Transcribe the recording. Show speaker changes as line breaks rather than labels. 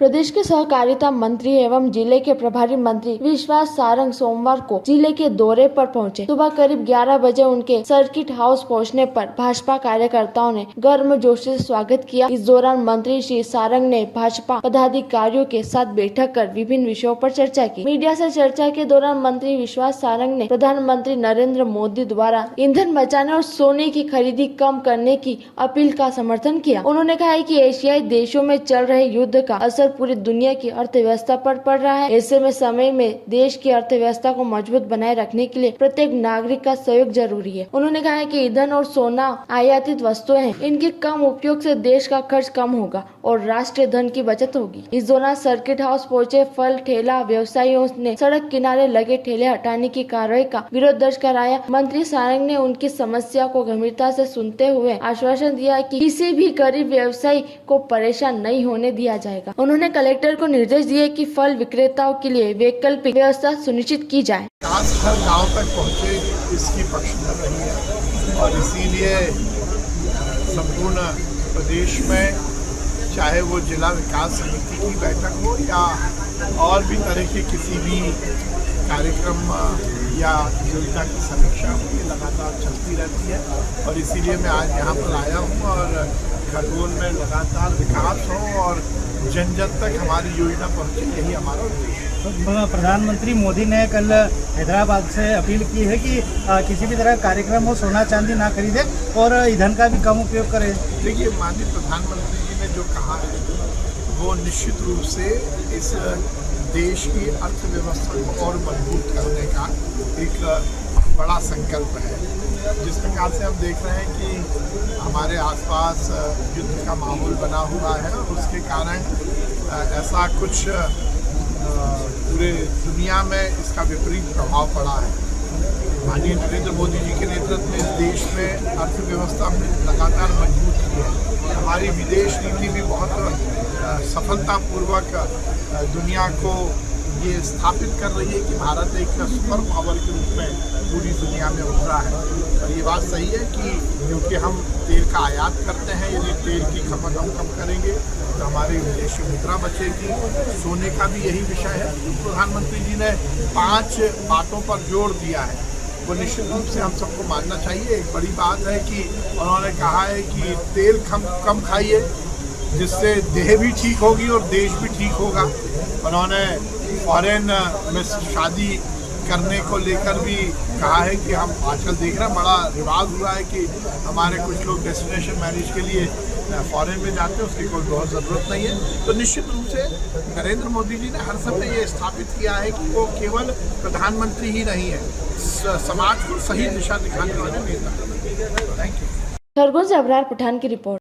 प्रदेश के सहकारिता मंत्री एवं जिले के प्रभारी मंत्री विश्वास सारंग सोमवार को जिले के दौरे पर पहुंचे। सुबह करीब 11 बजे उनके सर्किट हाउस पहुंचने पर भाजपा कार्यकर्ताओं ने गर्मजोशी से स्वागत किया। इस दौरान मंत्री श्री सारंग ने भाजपा पदाधिकारियों के साथ बैठक कर विभिन्न विषयों पर चर्चा की। मीडिया से चर्चा के दौरान मंत्री विश्वास सारंग ने प्रधानमंत्री नरेंद्र मोदी द्वारा ईंधन बचाने और सोने की खरीदी कम करने की अपील का समर्थन किया। उन्होंने कहा है कि एशियाई देशों में चल रहे युद्ध का असर पूरी दुनिया की अर्थव्यवस्था पर पड़ रहा है। ऐसे में समय में देश की अर्थव्यवस्था को मजबूत बनाए रखने के लिए प्रत्येक नागरिक का सहयोग जरूरी है। उन्होंने कहा है कि ईंधन और सोना आयातित वस्तुएं हैं, इनके कम उपयोग से देश का खर्च कम होगा और राष्ट्रीय धन की बचत होगी। इस दौरान सर्किट हाउस पहुंचे फल ठेला व्यवसायियों ने सड़क किनारे लगे ठेले हटाने की कार्रवाई का विरोध दर्ज कराया। मंत्री सारंग ने उनकी समस्या को गंभीरता से सुनते हुए आश्वासन दिया कि किसी भी गरीब व्यवसायी को परेशान नहीं होने दिया जाएगा। उन्होंने कलेक्टर को निर्देश दिए कि फल विक्रेताओं के लिए वैकल्पिक व्यवस्था सुनिश्चित की जाए।
हर गांव तक पहुंचे इसकी पक्षधर रही है और इसीलिए संपूर्ण प्रदेश में चाहे वो जिला विकास समिति की बैठक हो या और भी तरह के किसी भी कार्यक्रम या योजना की समीक्षा हो, ये लगातार चलती रहती है और इसीलिए मैं आज यहाँ पर आया हूँ और खरगोन में लगातार विकास हो और जन जन तक हमारी योजना पहुँचे, यही हमारा उद्देश्य है।
प्रधानमंत्री मोदी ने कल हैदराबाद से अपील की है कि किसी भी तरह का कार्यक्रम हो सोना चांदी ना खरीदे और ईंधन का भी कम उपयोग करें।
देखिए, माननीय प्रधानमंत्री जी ने जो कहा है वो निश्चित रूप से इस देश की अर्थव्यवस्था को और मजबूत करने का एक बड़ा संकल्प है। जिस प्रकार से हम देख रहे हैं कि हमारे आसपास युद्ध का माहौल बना हुआ है और उसके कारण ऐसा कुछ पूरे दुनिया में इसका विपरीत प्रभाव पड़ा है। माननीय नरेंद्र मोदी जी के नेतृत्व में इस देश में अर्थव्यवस्था में लगातार मजबूत की है। हमारी विदेश नीति भी बहुत सफलतापूर्वक दुनिया को ये स्थापित कर रही है कि भारत एक सुपर पावर के रूप में पूरी दुनिया में उभरा है। और ये बात सही है कि क्योंकि हम तेल का आयात करते हैं, यदि तेल की खपत हम कम करेंगे तो हमारी विदेशी मुद्रा बचेगी। सोने का भी यही विषय है। प्रधानमंत्री जी ने 5 बातों पर जोर दिया है, वो निश्चित रूप से हम सबको मानना चाहिए। एक बड़ी बात है कि उन्होंने कहा है कि तेल कम खाइए, जिससे देह भी ठीक होगी और देश भी ठीक होगा। उन्होंने फॉरेन में शादी करने को लेकर भी कहा है कि हम आजकल देख रहे हैं बड़ा रिवाज हुआ है कि हमारे कुछ लोग डेस्टिनेशन मैरिज के लिए फॉरेन में जाते हैं, उसकी कोई बहुत ज़रूरत नहीं है। तो निश्चित रूप से नरेंद्र मोदी जी ने हर समय ये स्थापित किया है कि वो केवल प्रधानमंत्री ही नहीं है, समाज को सही दिशा दिखाने वाले नेता। Thank you.
खरगोन से अबरार पठान की रिपोर्ट।